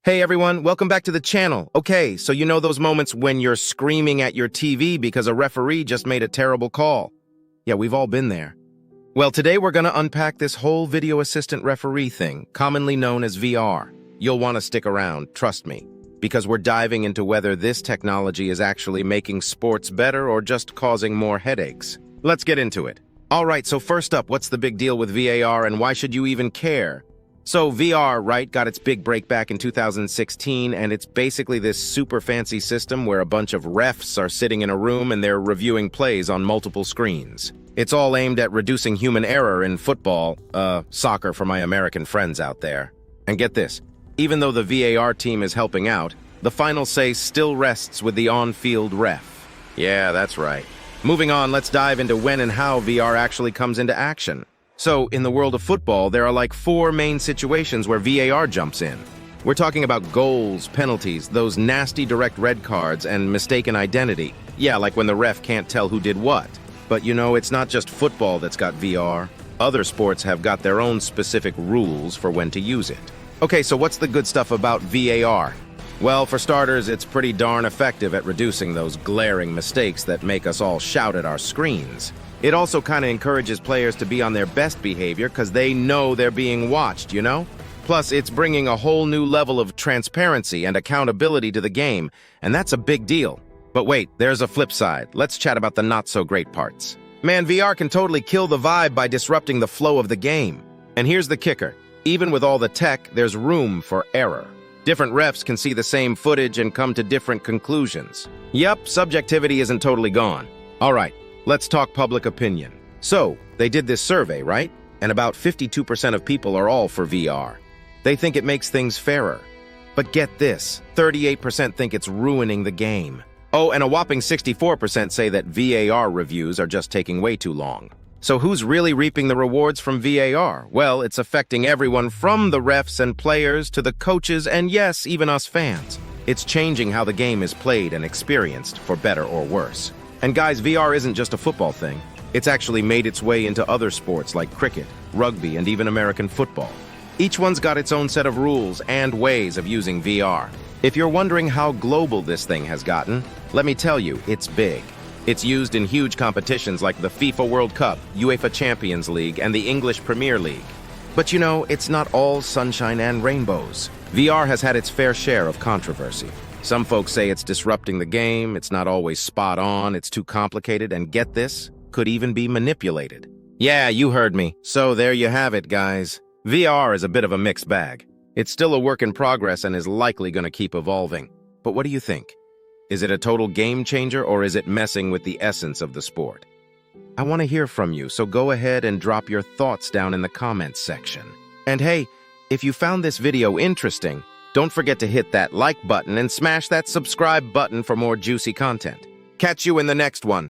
Hey everyone, welcome back to the channel. Okay, so you know those moments when you're screaming at your TV because a referee just made a terrible call? Yeah, we've all been there. Well, today we're gonna unpack this whole video assistant referee thing, commonly known as VAR. You'll want to stick around, trust me, because we're diving into whether this technology is actually making sports better or just causing more headaches. Let's get into it. All right, so first up, what's the big deal with VAR and why should you even care? So VAR, right, got its big break back in 2016, and it's basically this super fancy system where a bunch of refs are sitting in a room and they're reviewing plays on multiple screens. It's all aimed at reducing human error in football, soccer for my American friends out there. And get this, even though the VAR team is helping out, the final say still rests with the on-field ref. Yeah, that's right. Moving on, let's dive into when and how VAR actually comes into action. So, in the world of football, there are like 4 main situations where VAR jumps in. We're talking about goals, penalties, those nasty direct red cards, and mistaken identity. Yeah, like when the ref can't tell who did what. But you know, it's not just football that's got VAR. Other sports have got their own specific rules for when to use it. Okay, so what's the good stuff about VAR? Well, for starters, it's pretty darn effective at reducing those glaring mistakes that make us all shout at our screens. It also kind of encourages players to be on their best behavior because they know they're being watched, you know? Plus, it's bringing a whole new level of transparency and accountability to the game, and that's a big deal. But wait, there's a flip side. Let's chat about the not-so-great parts. Man, VR can totally kill the vibe by disrupting the flow of the game. And here's the kicker. Even with all the tech, there's room for error. Different refs can see the same footage and come to different conclusions. Yep, subjectivity isn't totally gone. All right. Let's talk public opinion. So, they did this survey, right? And about 52% of people are all for VR. They think it makes things fairer. But get this, 38% think it's ruining the game. Oh, and a whopping 64% say that VAR reviews are just taking way too long. So who's really reaping the rewards from VAR? Well, it's affecting everyone from the refs and players to the coaches and yes, even us fans. It's changing how the game is played and experienced, for better or worse. And guys, VR isn't just a football thing. It's actually made its way into other sports like cricket, rugby, and even American football. Each one's got its own set of rules and ways of using VR. If you're wondering how global this thing has gotten, let me tell you, it's big. It's used in huge competitions like the FIFA World Cup, UEFA Champions League, and the English Premier League. But you know, it's not all sunshine and rainbows. VR has had its fair share of controversy. Some folks say it's disrupting the game, it's not always spot on, it's too complicated, and get this, could even be manipulated. Yeah, you heard me. So there you have it, guys. VR is a bit of a mixed bag. It's still a work in progress and is likely going to keep evolving. But what do you think? Is it a total game changer or is it messing with the essence of the sport? I want to hear from you, so go ahead and drop your thoughts down in the comments section. And hey, if you found this video interesting, don't forget to hit that like button and smash that subscribe button for more juicy content. Catch you in the next one.